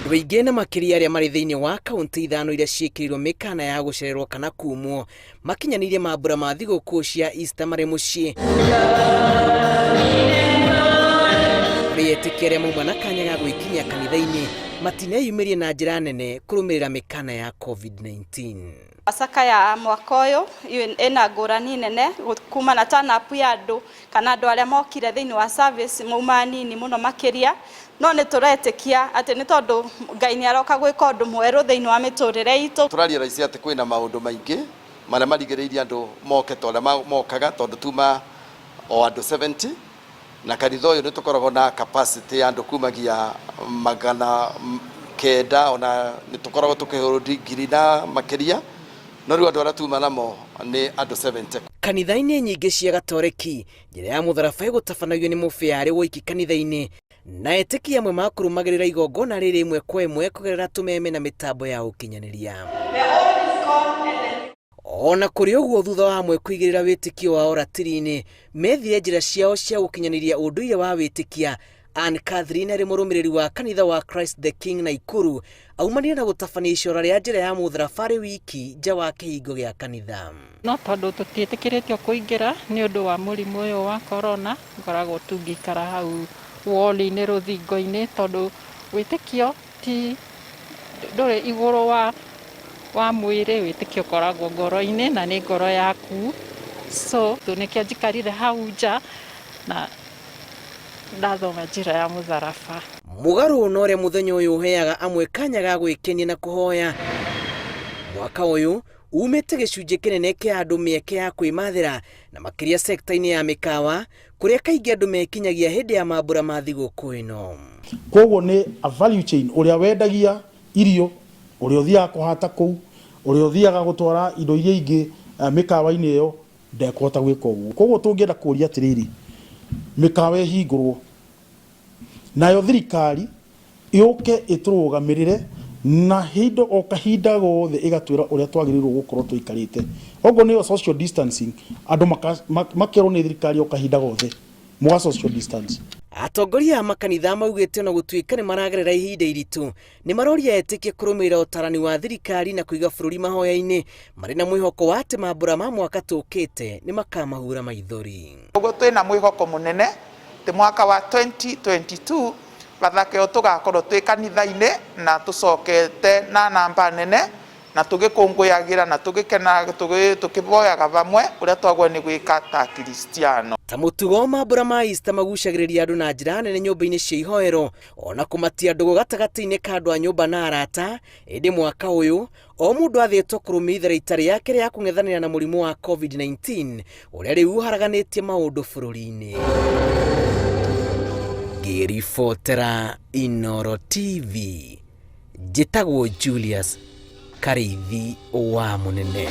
Andu aingĩ na makĩria arĩa marĩ thĩinĩ wa kaunti ithano iria ciĩkĩrĩirwo mĩkana ya gũcererwo kana kumwo makinyanĩirie mambura ma thigũkũ cia Easter marĩ mũciĩ. Etĩkia arĩa mauma na kanya ga gwĩkinyia kanitha-inĩ matineyumĩrie na njĩra nene kũrũmĩrĩra mĩkana ya COVID-19. Pasaka ya mwaka ũyũ ĩna ngũrani nene kuma na turn up ya andũ kana andũ arĩa mokire thĩinĩ wa service mauma nini mũno makĩria, no nĩ tũretĩkia atĩ nĩ tondũ Ngai nĩ aroka gwĩka ũndũ mwerũ thĩinĩ wa mĩtũrĩre itũ. Tũraria raici atĩ kwĩna maũndũ maingĩ marĩa marigĩrĩirie andũ moke tondũ mokaga tondũ tuma o andũ 70 na kanitha ũyũ nĩ tũkoragwo na capacity ya andũ kumagia 900 ona nĩ tũkoragwo tũkĩhũrũndi ngiri na makĩria, no rĩu andũ arĩa tuma namo nĩ andũ 70. Kanitha-inĩ nyingĩ cia Gatoreki njĩra ya mũtharaba ĩgũtabanagio nĩ mũbĩarĩ woiki kanitha-inĩ, na etĩkia amwe makũrũmagĩrĩra igongona rĩrĩ ĩmwe kwa ĩmwe kũgerera tũmeme na mĩtambo ya ũkinyanĩria. Ona kũrĩ ũguo thutha wa amwe kũigĩrĩra wĩtĩkio wao ratiri-inĩ methire njĩra ciao cia gũkinyanĩria ũndũire wa wĩtĩkia, Anne Catherine arĩ mũrũmĩrĩri wa kanitha wa Christ the King Naikuru aumanire na gũtabania icora rĩa njĩra ya mũtharaba arĩ wiki nja wa kĩhingo gĩa kanitha. No tondũ tũtiĩtĩkĩrĩtio kũingĩra nĩ ũndũ wa mũrimũ ũyũ wa corona, ngoragwo tũngĩikara hau wall-inĩ rũthingo-inĩ tondũ wĩtĩkio ti ndũrĩ igũrũ wa mwĩrĩ, wĩtĩkio ũkoragwo ngoro-inĩ na nĩ ngoro yaku, so nĩkĩo njikarire hau nja na ndathoma njĩra ya mũtharaba. Mũgarũ na ũrĩa mũthenya ũyũ ũheaga amwe kanya ga gwĩkenia na kũhoya, mwaka ũyũ umĩte gĩcunjĩ kĩnene kĩa andũ mĩeke ya kwĩmathĩra na makĩria sekta-inĩ ya mĩkawa kũrĩa kaingĩ andũ mekinyagia hĩndĩ ya mambura ma thigũkũ ĩno. Koguo nĩ a value chain, ũrĩa wendagia irio, ũrĩa ũthiaga kũhata kũu, ũrĩa ũthiaga gũtwara indo iria ingĩ mĩkawa-inĩ ĩyo ndekũhota gwĩka ũguo. Koguo tũngĩenda kũria atĩrĩrĩ, mĩkawa ĩhingũrwo nayo thirikari yũke ĩtũrũgamĩrĩre na hindo o kahinda gothe ĩgatwĩra ũrĩa twagĩrĩirwo gũkorwo tũikarĩte. Oguo nĩyo social distancing, andũ makerwo nĩ thirikari o kahinda gothe mũga social distance. Atongoria a makanitha maugĩte ona gũtuĩka nĩ maragerera ihinda iritũ nĩ maroria etĩkia kũrũmĩrĩra ũtarani wa thirikari na kũiga bũrũri mahoya-inĩ marĩ na mwĩhoko wa atĩ mambura ma mwaka tũkĩte nĩ makamahura maithori. Ũguo twĩna mwĩhoko mũnene atĩ mwaka wa 2022 bathake tũgakorwo twĩ kanitha-inĩ na tũcokete na namba nene na tũgĩkũngũyagĩra na tũgĩkena tũkĩboyaga bamwe ũrĩa twagwo nĩ gwĩka ta Kristiano. Ta mũtugo mambura ma Easter magucagĩrĩria andũ na njĩra nene nyũmba-inĩ cia ihoero ona kũmatia ndũgũ gatagatĩ-inĩ ka andũ a nyũmba na arata. Ĩndĩ mwaka ũyũ o mũndũ athĩtwo kũrũmĩrĩra rita rĩake rĩa kũng'ethanĩra na mũrimũ wa COVID-19 ũrĩa rĩu ũharaganĩtie maũndũ bũrũri-inĩ. Ngĩribotera Inooro TV, njĩtagwo Julius Karĩithi wa Mũnene.